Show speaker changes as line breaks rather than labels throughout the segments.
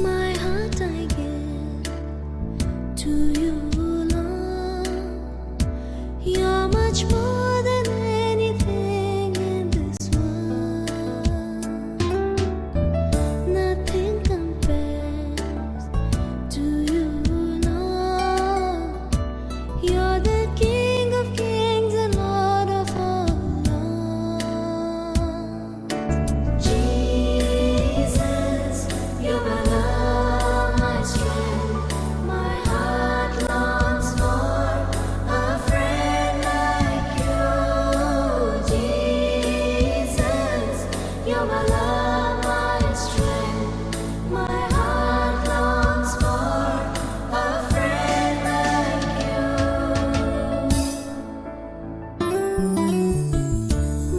My heart I give to you, Lord. You're much more than anything in this world. Nothing compares to you, Lord. You're the King of kings and Lord of all lords. Jesus, you're my love, my strength. My heart longs for a friend like you. Jesus, you're my love, my strength. My heart longs for a friend like you.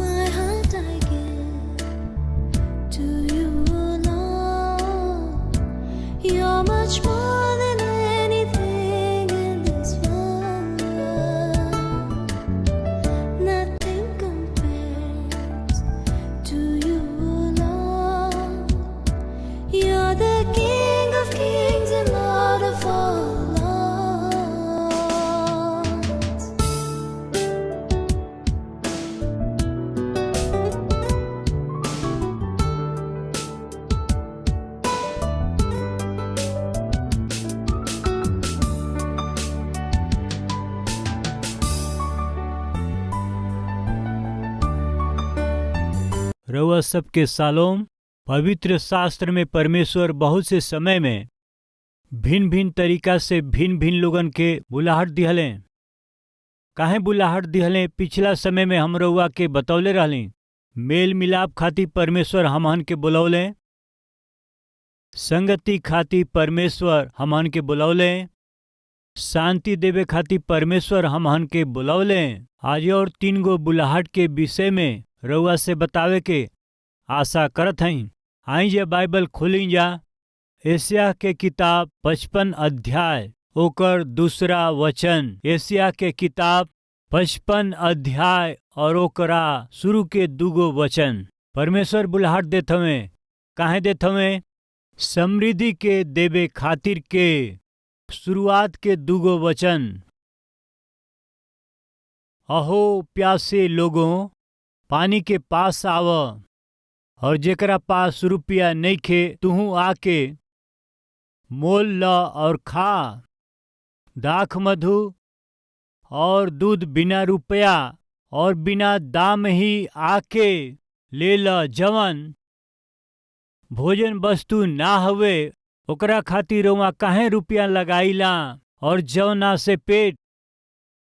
My heart I give to you, Lord. You're much more than anything in this world. Nothing compares to you, Lord. You're the King of kings and Lord of all lords.
रउआ सबके सालोम। पवित्र शास्त्र में परमेश्वर बहुत से समय में भिन्न भिन्न तरीका से भिन्न भिन्न लोगन के बुलाहट दिहले। काहे बुलाहट दिहले पिछला समय में हम रउआ के बतौले रहली। मेल मिलाप खातिर परमेश्वर हमहन के बुलौले, संगति खातिर परमेश्वर हमहन के बुलौले, शांति देवे खातिर परमेश्वर हमहन के बुलौले। आज और 3 गो बुलाहट के विषय में रउआ से बतावे के आशा करत हई। आई जे बाइबल खोली जा एशिया के किताब 55 अध्याय ओकर 2 वचन। एशिया के किताब 55 अध्याय और ओकरा शुरू के 2 वचन। परमेश्वर बुलाहट देत हवे। काहे देत हवे? समृद्धि के देवे खातिर के। शुरुआत के 2 वचन। अहो प्यासे लोगों, पानी के पास आव, और जेकरा पास रुपया नइखे तुहू आके मोल ल और खा। दाख मधु और दूध बिना रुपया और बिना दाम ही आके ले ल। जवन भोजन वस्तु ना हवे ओकरा खातिर रउआ काहे रुपया लगाईला, और जवना से पेट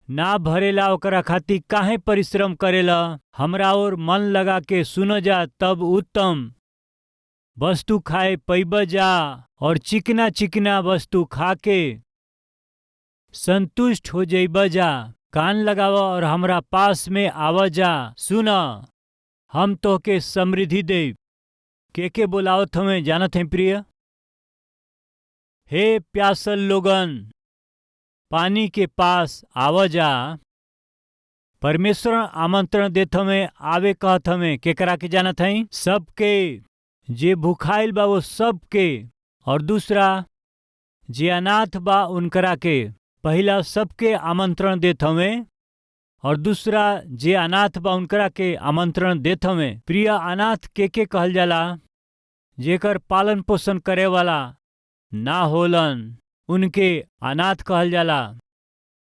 ना भरेला ओकरा खातिर काहे परिश्रम करेला। हमरा और मन लगा के सुनो जा, तब उत्तम वस्तु खाए पैब जा, और चिकना चिकना वस्तु खा के संतुष्ट हो जइब जा। कान लगाव और हमरा पास में आव जा। सुन, हम तोहके समृद्धि देब। के बोलावत हमें जानत हैं प्रिय? हे प्यासल लोगन, पानी के पास आव जा। परमेश्वर आमंत्रण देत हमें, आवे कहत हमें। केकरा के जानत हई? सबके। जे भूखाइल बा वो सबके, और दूसरा जे अनाथ बा उनकरा के। पहला सबके आमंत्रण देत हमें, और दूसरा जे अनाथ बा उनकरा के आमंत्रण देत हमें। प्रिय, अनाथ के कहल जाला? जेकर पालन पोषण करे वाला ना होलन उनके अनाथ कहल जाला।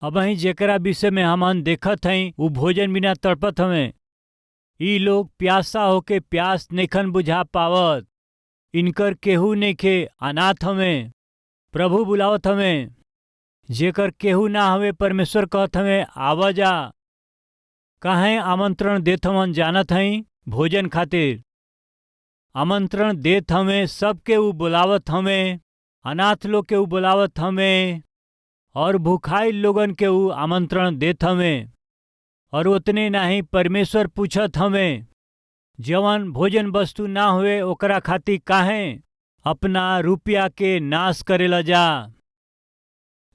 अब ही जेकरा विषय में हमन देखत हई उ भोजन बिना तड़पत हमें। ई लोग प्यासा होके प्यास नइखन बुझा पावत। इनकर केहू नइखे, अनाथ हमें। प्रभु बुलावत हमें, जेकर केहू ना हवे परमेश्वर कहत हमें आवा जा। काहे आमंत्रण देत हवन जानत हई? भोजन खातिर आमंत्रण देत हमें, सबके ऊ बुलावत हमें, अनाथ लोग के ऊ बुलावत हमें और भूखाइल लोगन के ऊ आमंत्रण देत हमें। और उतने नाही, परमेश्वर पूछत हमें जवन भोजन वस्तु ना हुए ओकरा खातिर काहे अपना रुपया के नाश करेला जा।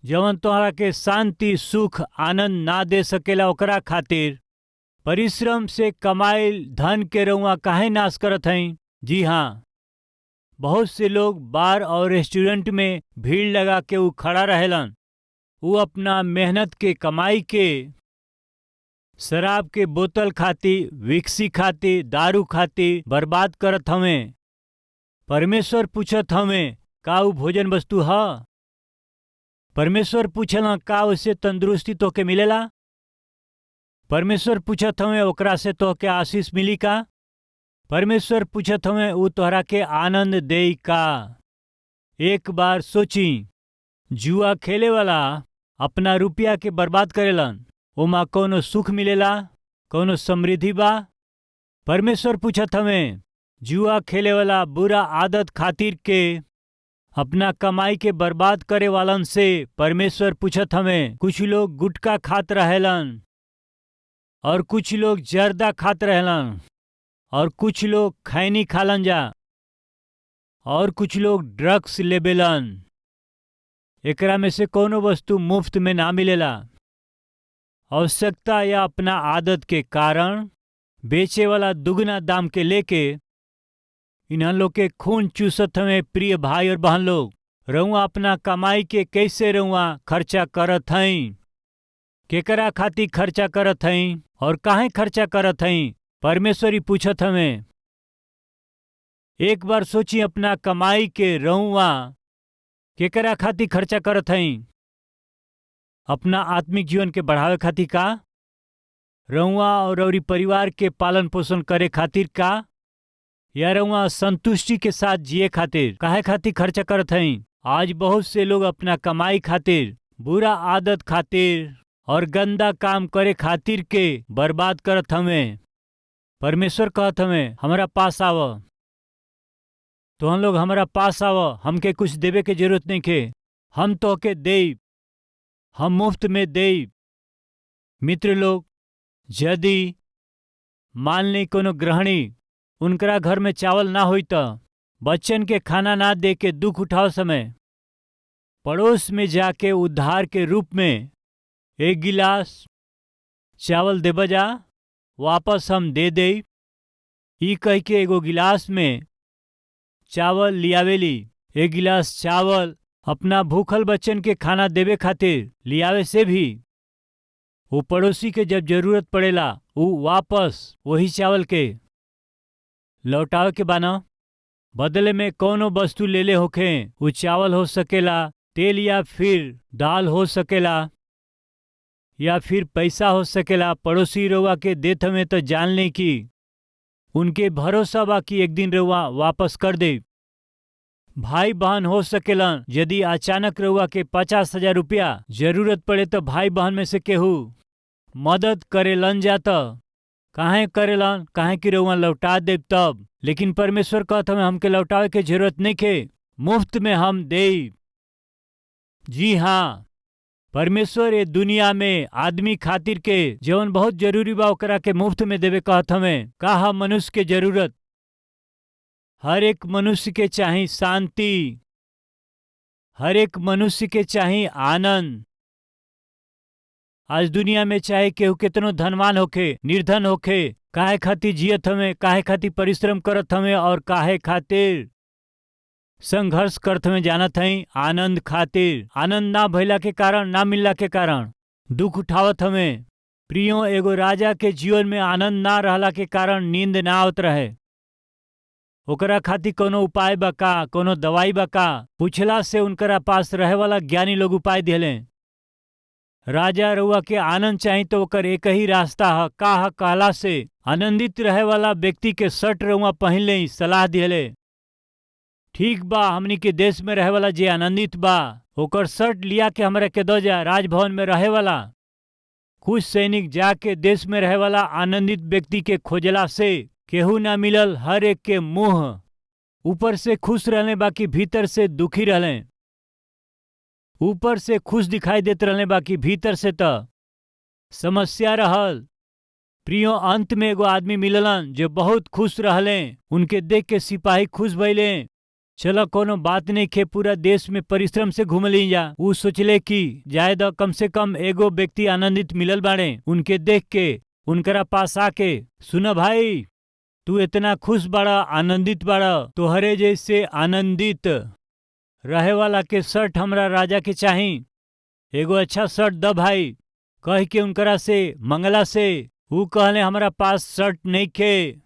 जवन तोहरा के शांति सुख आनंद ना दे सकेला ओकरा खातिर परिश्रम से कमाइल धन के रउआ काहे नाश करत हई? जी हाँ, बहुत से लोग बार और रेस्टोरेंट में भीड़ लगा के ऊ खड़ा रहेलन। ऊ अपना मेहनत के कमाई के शराब के बोतल खाती, विक्सी खाती, दारू खाती बर्बाद करत हमें। परमेश्वर पूछत हमें का ऊ भोजन वस्तु ह? परमेश्वर पूछला का उससे तंदुरुस्ती तोके मिलेला? परमेश्वर पूछत हमें ओकरा से तोहके आशीष मिली का? परमेश्वर पूछत हमें ऊ तोहरा के आनंद देई का? एक बार सोची, जुआ खेले वाला अपना रुपया के बर्बाद करेलन, ओमा कौनो सुख मिलेला, कौनो समृद्धि बा? परमेश्वर पूछत हमें जुआ खेले वाला बुरा आदत खातिर के अपना कमाई के बर्बाद करे वालन से परमेश्वर पूछत हमें। कुछ लोग गुटखा खात रहेलन और कुछ लोग जर्दा खात रहेलन और कुछ लोग खैनी खालन जा और कुछ लोग ड्रग्स लेबेलन। एकरा में से कोनो वस्तु मुफ्त में ना मिलेला। आवश्यकता या अपना आदत के कारण बेचे वाला दुगना दाम के लेके इन्हन लोग के खून चूसत हमें। प्रिय भाई और बहन लोग, रउआ अपना कमाई के कैसे रउआ खर्चा करत हई? केकरा खातिर खर्चा करत हई और काहे खर्चा करत हई? परमेश्वरी पूछत हमें। एक बार सोची, अपना कमाई के रउआ केकरा खातिर खर्चा करत हई? अपना आत्मिक जीवन के बढ़ावे खातिर का? रउआ और परिवार के पालन पोषण करे खातिर का? या रउआ संतुष्टि के साथ जिए खातिर काहे खातिर खर्चा करत हई? आज बहुत से लोग अपना कमाई खातिर, बुरा आदत खातिर और गंदा काम करे खातिर के बर्बाद करत हमें। परमेश्वर कहत हमें हमारा पास आव, तो हम लोग हमारा पास आव, हमके कुछ देवे के जरूरत नहीं के, हम तोहके देब, हम मुफ्त में देब। मित्र लोग, यदि मान ली कोनो गृहिणी उनकरा घर में चावल ना होई त बच्चन के खाना ना दे के दुख उठाओ समय पड़ोस में जाके उद्धार के रूप में एक गिलास चावल दे बजा, वापस हम दे दे। ई कह के एगो गिलास में चावल लियावेली। एक गिलास चावल अपना भूखल बच्चन के खाना देवे खातिर लियावे से भी वो पड़ोसी के जब जरूरत पड़ेला वो वापस वही चावल के लौटावे के बाना। बदले में कौनो वस्तु ले ले होखे, वो चावल हो सकेला, तेल या फिर दाल हो सकेला, या फिर पैसा हो सकेला। पड़ोसी रउआ के देत हमें तो जान ले कि उनके भरोसा बा कि एक दिन रउआ वापस कर दे। भाई बहन हो सकेलन, यदि अचानक रउआ के 50,000 रुपया जरूरत पड़े तो भाई बहन में से केहू मदद करेलन जाता। काहे करेलन? काहे कि रउआ लौटा देब तब। लेकिन परमेश्वर कहत हमें हमके लौटावे के जरूरत नहीं के, मुफ्त में हम देब। जी हाँ, परमेश्वर ये दुनिया में आदमी खातिर के जवन बहुत जरूरी बा ओकरा के मुफ्त में देवे कहत हमें। का मनुष्य के जरूरत? हर एक मनुष्य के चाही शांति, हर एक मनुष्य के चाही आनंद। आज दुनिया में चाहे केहू कितनो धनवान होखे निर्धन होखे, काहे खातिर जियत हमें, काहे खातिर परिश्रम करत हमें और काहे खातिर संघर्ष करत हमें जानत हई? आनंद खातिर। आनंद ना भइला के कारण, ना मिलला के कारण दुख उठावत हमें। प्रियो, एगो राजा के जीवन में आनंद ना रहला के कारण नींद ना आवत रहे। ओकरा खातिर कोनो उपाय बा का? कोनो दवाई बा का? पूछला से उनकरा पास रहे वाला ज्ञानी लोग उपाय दिले। राजा रउआ के आनंद चाहिए तो ओकर एक ही रास्ता है। का है? कहला से आनंदित रहे वाला व्यक्ति के शर्ट रउआ पहन ले, सलाह दिले। ठीक बा, हमनी के देश में रहे वाला जे आनंदित बा ओकर शर्ट लिया के हमरा के दो जा। राजभवन में रहे वाला कुछ सैनिक जाके देश में रहे वाला आनंदित व्यक्ति के खोजला से केहू ना मिलल। हर एक के मुंह ऊपर से खुश रहले बाकी भीतर से दुखी रहले। ऊपर से खुश दिखाई देते रहले बाकी भीतर से तो समस्या रहल। प्रियो, अंत में एगो आदमी मिललन जो बहुत खुश रहले। उनके देख के सिपाही खुश भइले। चलो कोनो बात नहीं खे, पूरा देश में परिश्रम से घूम ली जा। ऊ सोचले कि जायद कम से कम एगो व्यक्ति आनंदित मिलल बाड़े। उनके देख के उनकरा पास आके, सुन भाई, तू इतना खुश बाड़ा, आनंदित बाड़ा, तोहरे जैसे आनंदित रहे वाला के शर्ट हमरा राजा के चाही। एगो अच्छा शर्ट द भाई, कह के उनकरा से मंगला से ऊ कहले हमरा पास शर्ट नहीं खे।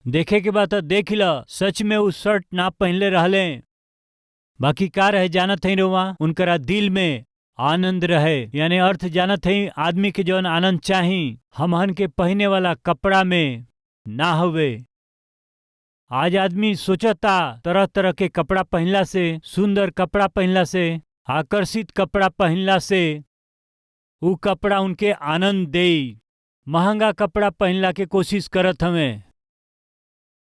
देखे के बाद देख ल, सच में ऊ शर्ट ना पहनले रहले। बाकी का रहे जानत है रोवा, उनकरा दिल में आनंद रहे। यानी अर्थ जानत है, आदमी के जौन आनंद चाही हमहन के पहने वाला कपड़ा में ना हुए। आज आदमी सोचता तरह तरह के कपड़ा पहनला से, सुंदर कपड़ा पहनला से, आकर्षित कपड़ा पहनला से ऊ कपड़ा उनके आनंद दे। महंगा कपड़ा पहनला के कोशिश करत हमें,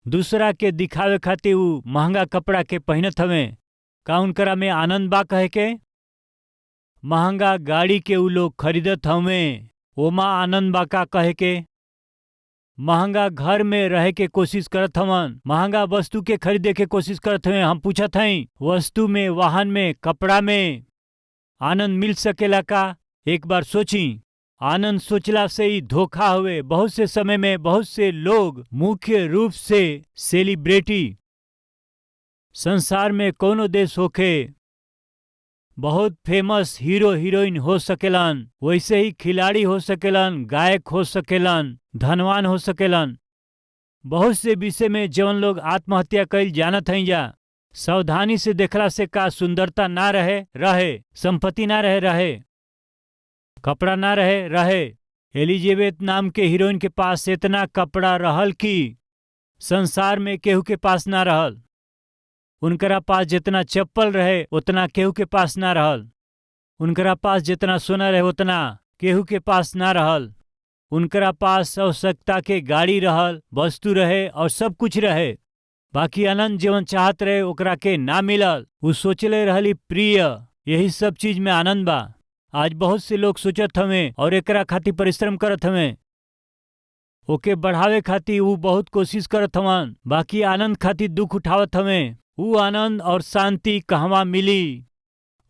दूसरा के दिखावे खातिर ऊ महंगा कपड़ा के पहनत हमें। का उनकरा में आनंद बा कहे के? महंगा गाड़ी के ऊ लोग खरीदत हमें, ओमा आनंद बा का कहे के? महंगा घर में रहे के कोशिश करत हवन, महंगा वस्तु के खरीदे के कोशिश करत हमें। हम पूछत हई, वस्तु में, वाहन में, कपड़ा में आनंद मिल सकेला का? एक बार सोची। आनंद सोचला से ही धोखा हुए। बहुत से समय में बहुत से लोग, मुख्य रूप से सेलिब्रिटी, संसार में कोनो देश होखे, बहुत फेमस हीरो हीरोइन हो सकेलन, वैसे ही खिलाड़ी हो सकेलन, गायक हो सकेलन, धनवान हो सकेलन। बहुत से विषय में जवन लोग आत्महत्या कइल जानत हई जा। सावधानी से देखला से का सुंदरता ना रहे, संपत्ति ना रहे, कपड़ा ना रहे। एलिजाबेथ नाम के हीरोइन के पास इतना कपड़ा रहल कि संसार में केहू के पास ना रहल। उनकरा पास जितना चप्पल रहे उतना केहू के पास ना रहल। उनकरा पास जितना सोना रहे उतना केहू के पास ना रहल। उनकरा पास आवश्यकता के गाड़ी रहल, वस्तु रहे और सब कुछ रहे, बाकी आनंद जीवन चाहत रहे ओकरा के ना मिलल। उ सोचले रहली प्रिय, यही सब चीज में आनंद बा। आज बहुत से लोग सोचत हमें और एकरा खातिर परिश्रम करत हमें, ओके बढ़ावे खातिर ऊ बहुत कोशिश करत हवन, बाकी आनंद खातिर दुख उठावत हमें। ऊ आनंद और शांति कहवा मिली?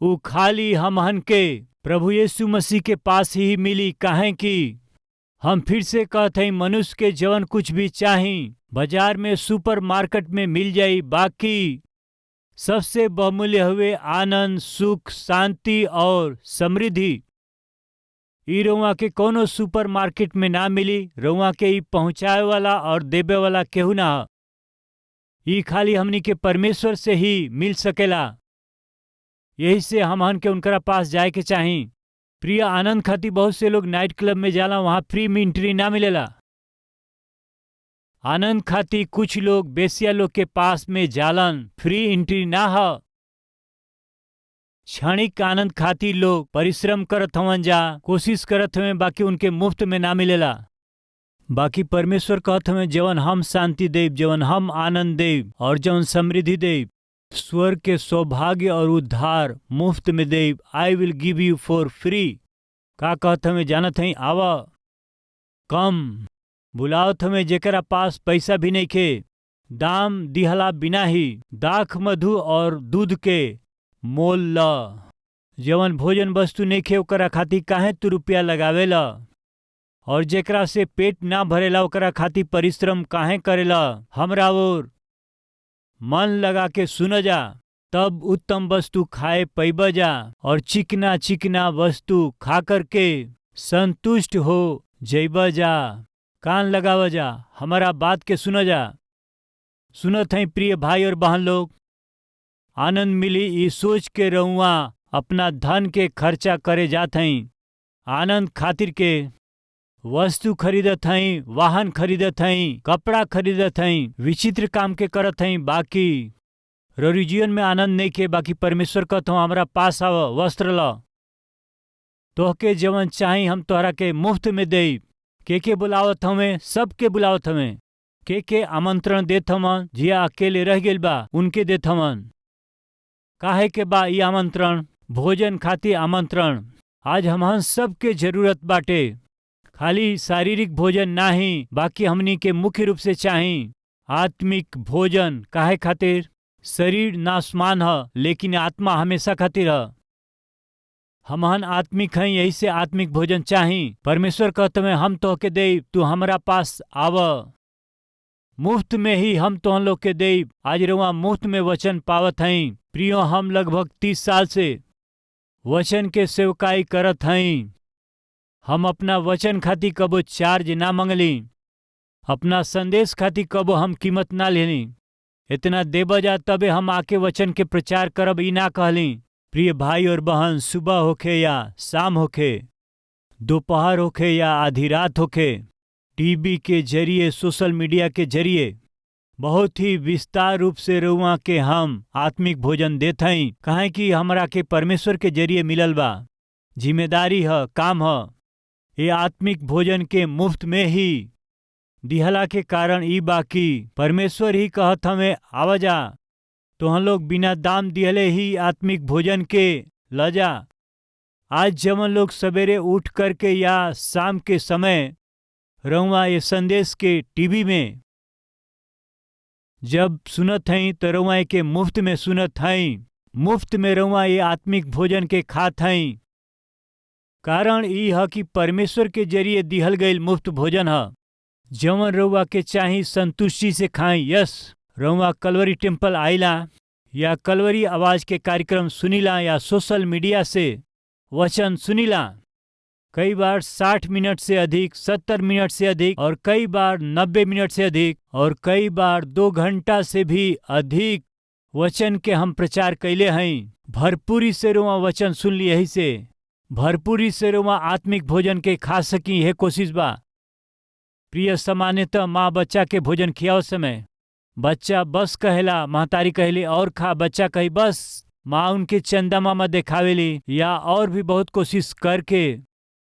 ऊ खाली हमहन के प्रभु यीशु मसीह के पास ही मिली। काहे कि हम फिर से कहते हैं, मनुष्य के जवन कुछ भी चाही बाजार में, सुपर मार्केट में मिल जाई, बाकी सबसे बहुमूल्य हुए आनंद, सुख, शांति और समृद्धि ई रउआ के कोनो सुपर मार्केट में ना मिली। रउआ के ई पहुंचाए वाला और देवे वाला केहू ना। ई खाली हमनी के परमेश्वर से ही मिल सकेला। यही से हमहन के उनकरा पास जाए के चाही। प्रिय, आनंद खातिर बहुत से लोग नाइट क्लब में जाला, वहां फ्री में एंट्री ना मिलेला। आनंद खातिर कुछ लोग बेसिया लोग के पास में जालन, फ्री एंट्री ना हो। क्षणिक आनंद खातिर लोग परिश्रम करत हवन जा, कोशिश करत हवन, बाकी उनके मुफ्त में ना मिलेला। बाकी परमेश्वर कहत हवन, जवन हम शांति देव, जवन हम आनंद देव और जवन समृद्धि देव, स्वर्ग के सौभाग्य और उद्धार मुफ्त में देव। I will give you for free. का कहत हमें जानत हई? आवा, कम बुलावत हमें जेकरा पास पैसा भी नहीं खे, दाम दिहला बिना ही दाख, मधु और दूध के मोल ल। जवन भोजन वस्तु नहीं खे ओकरा खातिर काहे तू रुपया लगावेला? और जेकरा से पेट ना भरेला ओकरा खातिर परिश्रम काहे करेला? हमरा और मन लगा के सुन जा, तब उत्तम वस्तु खाए पैब जा, और चिकना चिकना वस्तु खा करके संतुष्ट हो जैब जा। कान लगाव जा, हमारा बात के सुन जा। सुनत हैं प्रिय भाई और बहन लोग, आनंद मिली ई सोच के रहुआ अपना धन के खर्चा करे जात हैं आनंद खातिर के। वस्तु खरीदत हई, वाहन खरीदत हई, कपड़ा खरीदत हई, विचित्र काम के करत हई, बाकी रौरी जीवन में आनंद नहीं के। बाकी परमेश्वर कहत हूँ हमारा पास आव, वस्त्र ल, तोहके जवन चाही हम तोहरा के मुफ्त में देई। के बुलावत हमें? सबके बुलावत हमें। के आमंत्रण देत हमन? जिया अकेले रह गेल बा उनके देत हमन। काहे के बा ई आमंत्रण? भोजन खातिर आमंत्रण। आज हमहन सबके जरूरत बाटे, खाली शारीरिक भोजन नाही, बाकी हमनी के मुख्य रूप से चाही आत्मिक भोजन। काहे खातिर? शरीर नाशमान ह, लेकिन आत्मा हमेशा खातिर ह। हमहन आत्मिक हई, यही से आत्मिक भोजन चाही। परमेश्वर कहते में हम तोहके देई, तू हमरा पास आव, मुफ्त में ही हम तोहन लोग के देई। आज रउआ मुफ्त में वचन पावत हई। प्रियो, हम लगभग 30 साल से वचन के सेवकाई करत हई। हम अपना वचन खातिर कबो चार्ज ना मंगली, अपना संदेश खातिर कबो हम कीमत ना लेनी। इतना देब जा तबे हम आके वचन के प्रचार करब, ई ना कहली। प्रिय भाई और बहन, सुबह होखे या शाम होखे, दोपहर होखे या आधी रात होखे, टीवी के जरिए, सोशल मीडिया के जरिए बहुत ही विस्तार रूप से रउआ के हम आत्मिक भोजन देत हई। काहे कि हमरा के परमेश्वर के जरिए मिलल बा, जिम्मेदारी ह, काम ह। ये आत्मिक भोजन के मुफ्त में ही दिहला के कारण ई बाकी परमेश्वर ही कहत हमें आवाजा, तोहन लोग बिना दाम दिहले ही आत्मिक भोजन के ल जा। आज जवन लोग सवेरे उठ करके या शाम के समय रउआ ये संदेश के टीवी में जब सुनत हई तो रउआ के मुफ्त में सुनत हई, मुफ्त में रउआ ये आत्मिक भोजन के खात हई। कारण ई ह कि परमेश्वर के जरिए दिहल गईल मुफ्त भोजन ह। जवन रउआ के चाही संतुष्टि से खाई। यस, रउआ कलवरी टेम्पल आइला या कलवरी आवाज के कार्यक्रम सुनीला या सोशल मीडिया से वचन सुनीला, कई बार 60 मिनट से अधिक, 70 मिनट से अधिक, और कई बार 90 मिनट से अधिक, और कई बार 2 घंटा से भी अधिक वचन के हम प्रचार कैले हई। भरपूरी से रुआ वचन सुन ली, यही से भरपूरी से रुआ आत्मिक भोजन के खा सकी, यह कोशिश बा। प्रिय, सामान्यतः माँ बच्चा के भोजन खियाओ समय बच्चा बस कहेला, महतारी कहली और खा, बच्चा कही बस, माँ उनके चंदा मामा देखावेली या और भी बहुत कोशिश करके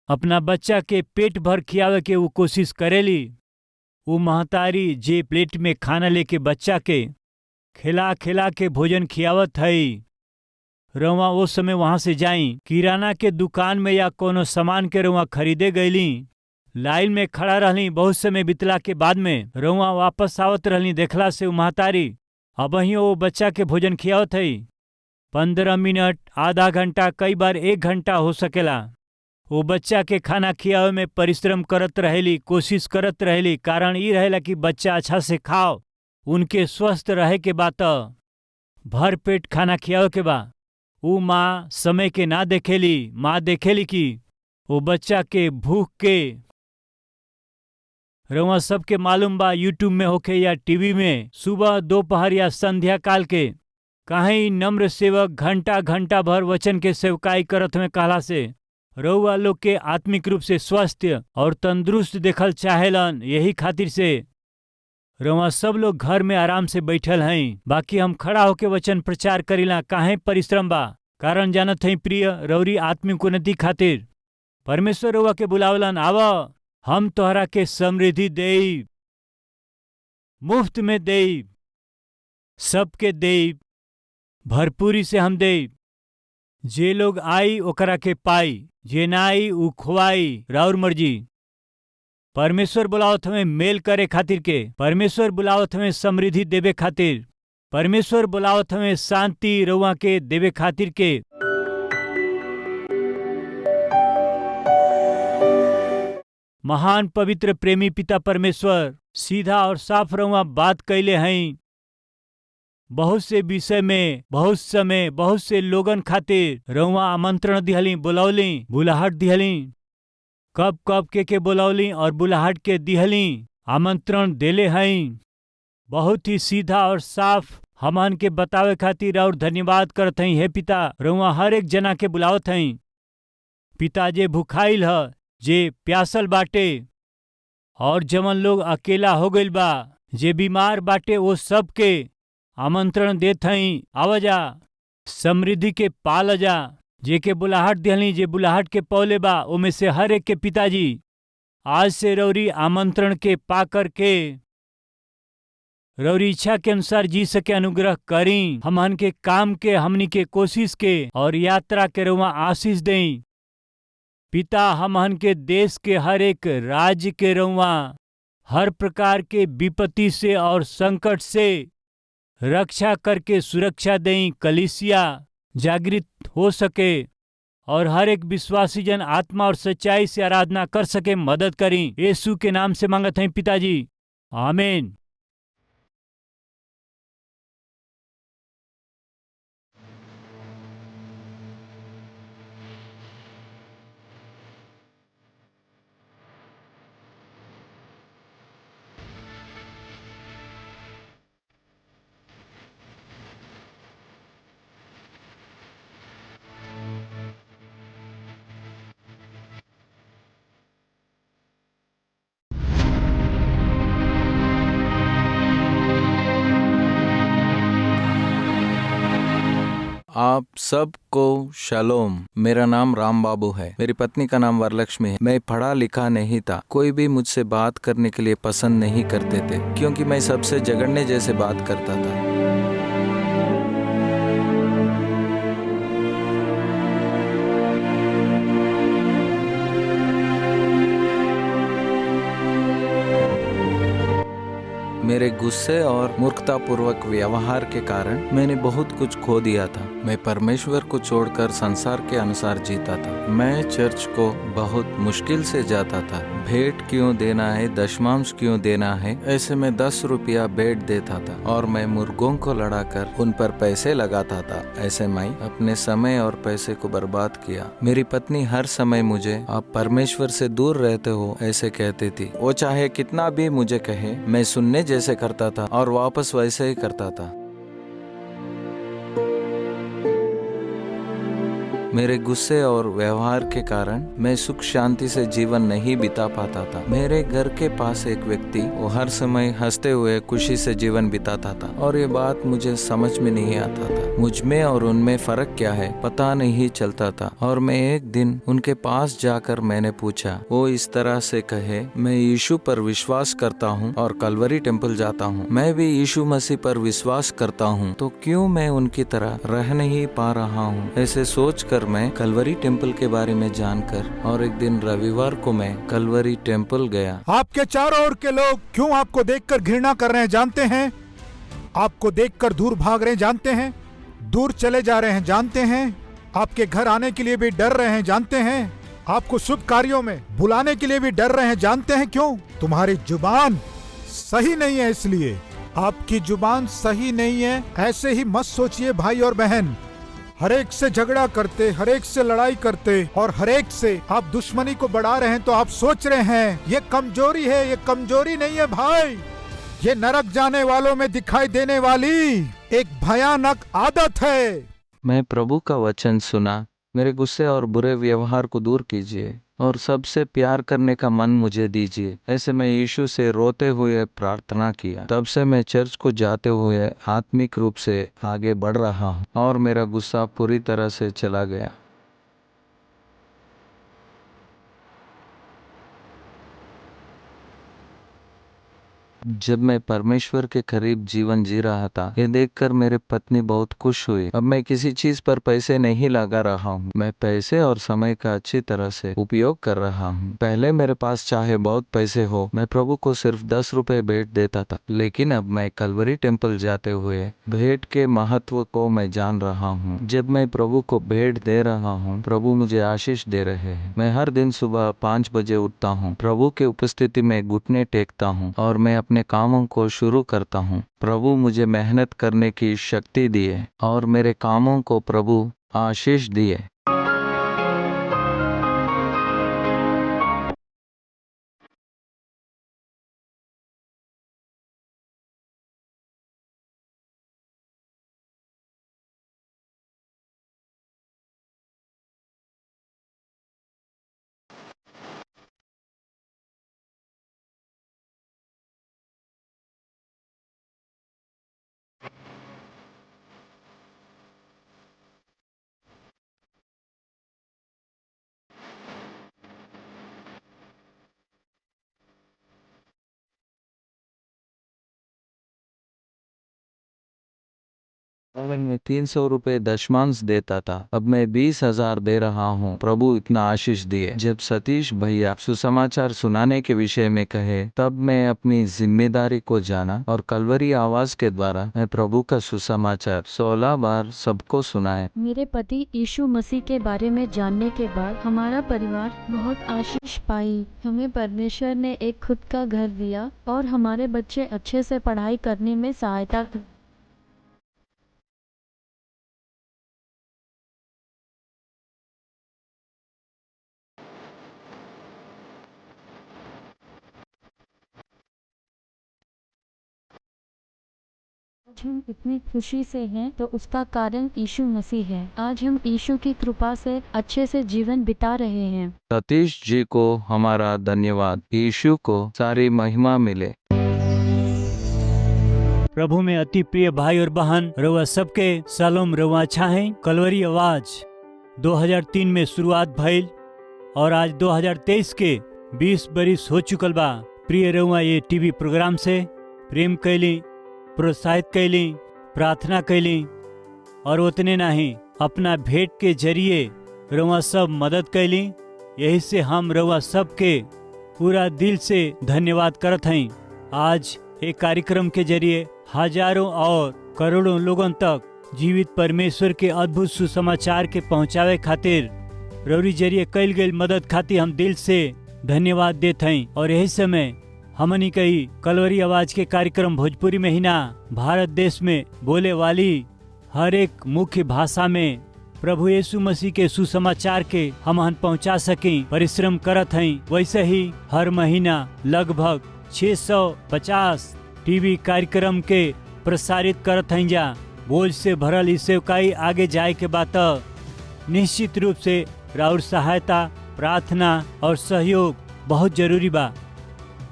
अपना बच्चा के पेट भर खियावे के वो कोशिश करेली। वो महतारी जे प्लेट में खाना लेके बच्चा के खिला खिला के भोजन खियावत हई, रउआ वो समय वहां से जाई, किराना के दुकान में या कोनो सामान के रउआ खरीदे गईली, लाइन में खड़ा रहली, बहुत समय बितला के बाद में रउआ वापस आवत रहली, देखला से वो महतारी अब ही वो बच्चा के भोजन खियावत हई। 15 मिनट, आधा घंटा, कई बार 1 घंटा हो सकेला। वो बच्चा के खाना खियावे में परिश्रम करत रहेली, कोशिश करत रहेली। कारण ई रहेला कि बच्चा अच्छा से खाओ, उनके स्वस्थ रहे के बाद भर पेट खाना खियावे के बा। वो माँ समय के ना देखेली, माँ देखेली कि वो बच्चा के भूख के। रउआ सबके मालूम बा, यूट्यूब में होके या टीवी में, सुबह, दोपहर या संध्या काल के कहीं नम्र सेवक घंटा घंटा भर वचन के सेवकाई करत में कहला से रउआ लोग के आत्मिक रूप से स्वस्थ और तंदुरुस्त देखल चाहेलन। यही खातिर से रउआ सब लोग घर में आराम से बैठल हैं, बाकी हम खड़ा होके वचन प्रचार करीला। काहे परिश्रम बा? कारण जानत हई प्रिय, रउरी आत्मिक उन्नति खातिर परमेश्वर रउआ के बुलावलन, आवा हम तोहरा के समृद्धि देई, मुफ्त में देई, सबके देई, भरपूरी से हम देई। जे लोग आई ओकरा के पाई, जे ना आई उ खुआई, राउर मर्जी। परमेश्वर बुलावत हमें मेल करे खातिर के, परमेश्वर बुलावत हमें समृद्धि देवे खातिर, परमेश्वर बुलावत हमें शांति रउआ के देवे खातिर के। महान पवित्र प्रेमी पिता परमेश्वर सीधा और साफ रउआ बात कैले हैं। बहुत से विषय में, बहुत समय, बहुत से लोगन खातिर रउआ आमंत्रण दिहली, बुलौली, बुलाहट दिहली। कब कब के बुलौली और बुलाहट के दिहली, आमंत्रण देले हैं। बहुत ही सीधा और साफ हमन के बतावे खातिर और धन्यवाद करत हई। हे पिता, रउआ हर एक जना के बुलावत हई। पिता जे भुखाइल ह, जे प्यासल बाटे और जमन लोग अकेला हो गइल बा, जे बीमार बाटे, वो सब के आमंत्रण देत हई, आवजा समृद्धि के पाल जा। जे के बुलाहट दिहली, जे बुलाहट के पौले बा, उमें से हर एक के पिताजी आज से रौरी आमंत्रण के पा करके रौरी इच्छा के अनुसार जी सके अनुग्रह करी। हमहन के काम के, हमनी के कोशिश के और यात्रा के रुआ आशीष दें। पिता हमहन के देश के हर एक राज्य के रुआ हर प्रकार के विपत्ति से और संकट से रक्षा करके सुरक्षा दें। कलीसिया जागृत हो सके और हर एक विश्वासी जन आत्मा और सच्चाई से आराधना कर सके, मदद करी। यीशु के नाम से मांगत हैं पिताजी, आमीन।
आप सबको शलोम। मेरा नाम राम बाबू है। मेरी पत्नी का नाम वरलक्ष्मी है। मैं पढ़ा लिखा नहीं था। कोई भी मुझसे बात करने के लिए पसंद नहीं करते थे, क्योंकि मैं सबसे झगड़ने जैसे बात करता था। मेरे गुस्से और मूर्खतापूर्वक व्यवहार के कारण मैंने बहुत कुछ खो दिया था। मैं परमेश्वर को छोड़कर संसार के अनुसार जीता था। मैं चर्च को बहुत मुश्किल से जाता था। भेंट क्यों देना है, दशमांश क्यों देना है, ऐसे में 10 रुपया भेंट देता था और मैं मुर्गों को लड़ाकर उन पर पैसे लगाता था। ऐसे मैं अपने समय और पैसे को बर्बाद किया। मेरी पत्नी हर समय मुझे आप परमेश्वर से दूर रहते हो ऐसे कहती थी। वो चाहे कितना भी मुझे कहे, मैं सुनने जैसे करता था और वापस वैसे ही करता था। मेरे गुस्से और व्यवहार के कारण मैं सुख शांति से जीवन नहीं बिता पाता था। मेरे घर के पास एक व्यक्ति, वो हर समय हंसते हुए खुशी से जीवन बिताता था और ये बात मुझे समझ में नहीं आता था। मुझ में और उनमें फर्क क्या है पता नहीं चलता था। और मैं एक दिन उनके पास जाकर मैंने पूछा। वो इस तरह से कहे, मैं यीशु पर विश्वास करता हूँ और कलवरी टेम्पल जाता हूँ। मैं भी यीशु मसीह पर विश्वास करता हूँ, तो क्यों मैं उनकी तरह रह नहीं पा रहा हूँ। ऐसे सोचकर मैं कलवरी टेम्पल के बारे में जानकर और एक दिन रविवार को मैं कलवरी टेम्पल गया।
आपके चारों ओर के लोग क्यों आपको देखकर घृणा कर रहे हैं जानते हैं? आपको देखकर दूर भाग रहे हैं जानते हैं? दूर चले जा रहे हैं जानते हैं? आपके घर आने के लिए भी डर रहे हैं जानते हैं? आपको शुभ कार्यों में बुलाने के लिए भी डर रहे हैं जानते हैं क्यों? तुम्हारी जुबान सही नहीं है, इसलिए आपकी जुबान सही नहीं है। ऐसे ही मत सोचिए भाई और बहन। हरेक से झगड़ा करते, हरेक से लड़ाई करते और हरेक से आप दुश्मनी को बढ़ा रहे हैं, तो आप सोच रहे हैं ये कमजोरी है। ये कमजोरी नहीं है भाई, ये नरक जाने वालों में दिखाई देने वाली एक भयानक आदत है।
मैं प्रभु का वचन सुना। मेरे गुस्से और बुरे व्यवहार को दूर कीजिए और सबसे प्यार करने का मन मुझे दीजिए। ऐसे मैं यीशु से रोते हुए प्रार्थना किया। तब से मैं चर्च को जाते हुए आत्मिक रूप से आगे बढ़ रहा हूँ और मेरा गुस्सा पूरी तरह से चला गया। जब मैं परमेश्वर के करीब जीवन जी रहा था, ये देखकर मेरे पत्नी बहुत खुश हुई। अब मैं किसी चीज पर पैसे नहीं लगा रहा हूँ। मैं पैसे और समय का अच्छी तरह से उपयोग कर रहा हूँ। पहले मेरे पास चाहे बहुत पैसे हो, मैं प्रभु को सिर्फ 10 रुपए भेंट देता था, लेकिन अब मैं कलवरी टेम्पल जाते हुए भेंट के महत्व को मैं जान रहा हूँ। जब मैं प्रभु को भेंट दे रहा हूँ, प्रभु मुझे आशीष दे रहे हैं। मैं हर दिन सुबह 5 बजे उठता हूँ, प्रभु के उपस्थिति में घुटने टेकता हूँ और मैं अपने कामों को शुरू करता हूँ। प्रभु मुझे मेहनत करने की शक्ति दिए और मेरे कामों को प्रभु आशीष दिए। मैं 300 रुपये दशमांश देता था, अब मैं 20,000 दे रहा हूँ। प्रभु इतना आशीष दिए। जब सतीश भैया सुसमाचार सुनाने के विषय में कहे, तब मैं अपनी जिम्मेदारी को जाना और कलवरी आवाज के द्वारा मैं प्रभु का सुसमाचार 16 बार सबको सुनाए।
मेरे पति यीशु मसीह के बारे में जानने के बाद हमारा परिवार बहुत आशीष पाई। हमें परमेश्वर ने एक खुद का घर दिया और हमारे बच्चे अच्छे से पढ़ाई करने में सहायता की। आज हम इतनी खुशी से हैं तो उसका कारण यीशु मसीह है। आज हम यीशु की कृपा से अच्छे से जीवन बिता रहे हैं।
सतीश जी को हमारा धन्यवाद। यीशु को सारी महिमा मिले।
प्रभु में अति प्रिय भाई और बहन, रउआ सबके सलाम। रउआ अच्छा है। कलवरी आवाज 2003 में शुरुआत भइल और आज 2023 के 20 बरिस हो चुकल बा। प्रिय रउआ ये टीवी प्रोग्राम से प्रेम कैली, प्रोत्साहित कैली, प्रार्थना कैली और उतने नहीं, अपना भेंट के जरिए रउआ सब मदद कैली। यही से हम रउआ सबके पूरा दिल से धन्यवाद करत हई। आज एक कार्यक्रम के जरिए हजारों और करोड़ों लोगों तक जीवित परमेश्वर के अद्भुत सुसमाचार के पहुंचावे खातिर रउरी जरिए कैल गई मदद खातिर हम दिल से धन्यवाद देते हैं। और यही समय हमनी कही कलवरी आवाज के कार्यक्रम भोजपुरी में ही ना, भारत देश में बोले वाली हर एक मुख्य भाषा में प्रभु यीशु मसीह के सुसमाचार के हम पहुंचा सकें परिश्रम करत हैं। वैसे ही हर महीना लगभग 650 टीवी कार्यक्रम के प्रसारित करत हैं। जा बोझ से भरल इस सेवकाई आगे जाए के बात निश्चित रूप से राउर सहायता, प्रार्थना और सहयोग बहुत जरूरी बा।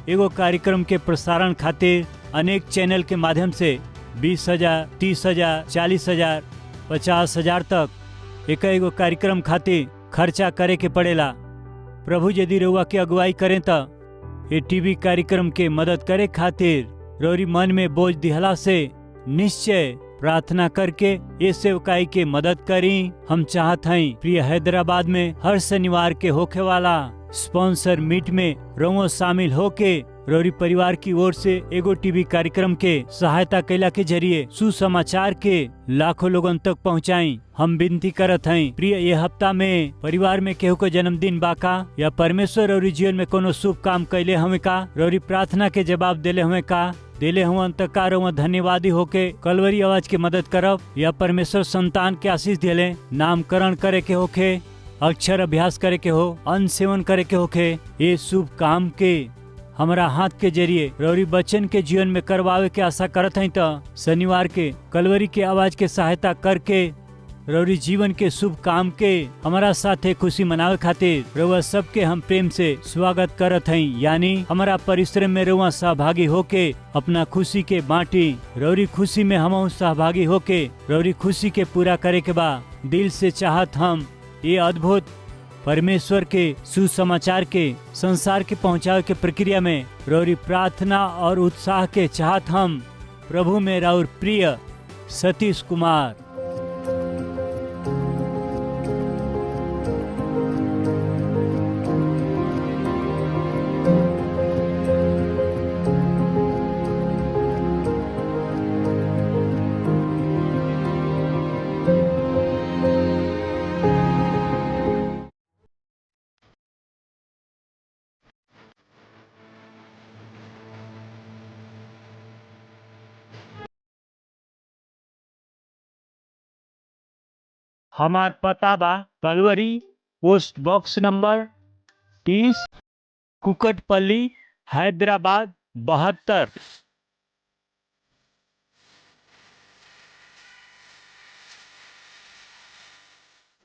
एगो कार्यक्रम के प्रसारण खातिर अनेक चैनल के माध्यम से 20,000, 30,000, 40,000, 50,000 तक एगो कार्यक्रम खातिर खर्चा करे के पड़ेला। प्रभु यदि रउआ के अगुवाई करें तो ये टीवी कार्यक्रम के मदद करे खातिर रउरी मन में बोझ दिहला से निश्चय प्रार्थना करके ये सेवकाई के मदद करी। हम चाहत हई प्रिय हैदराबाद में हर शनिवार के होखे वाला स्पॉन्सर मीट में रउआ शामिल होके रउरी परिवार की ओर से एगो टीवी कार्यक्रम के सहायता कैला के जरिए सुसमाचार के लाखों लोगों तक पहुंचाई। हम विनती करत हई प्रिय ये हफ्ता में परिवार में केहू को जन्मदिन बाका या परमेश्वर रउरी जीवन में कोनो शुभ काम कैले हमें का, रउरी प्रार्थना के जवाब देले हमें का, देले हुआ का रउआ धन्यवादी होके कलवरी आवाज के मदद करब या परमेश्वर संतान के आशीष दिले, नामकरण करे के होके, अक्षर अभ्यास करे के हो, अन्न सेवन करे के होके, ये शुभ काम के हमारा हाथ के जरिए रउरी बच्चन के जीवन में करवावे के आशा करत हई। तो शनिवार के कलवरी के आवाज के सहायता करके रउरी जीवन के शुभ काम के हमारा साथे खुशी मनावे खातिर रउआ सबके हम प्रेम से स्वागत करत हई। यानी हमारा परिश्रम में रउआ सहभागी होके अपना खुशी के बांटी, रउरी खुशी में हम सहभागी होके रउरी खुशी के पूरा करे के बा। दिल से चाहत हम ये अद्भुत परमेश्वर के सुसमाचार के संसार के पहुंचावे के प्रक्रिया में रउरी प्रार्थना और उत्साह के चाहत हम प्रभु में राउर प्रिय सतीश कुमार। हमार पता बा Calvary post box number 30, Kukatpally, Hyderabad 72।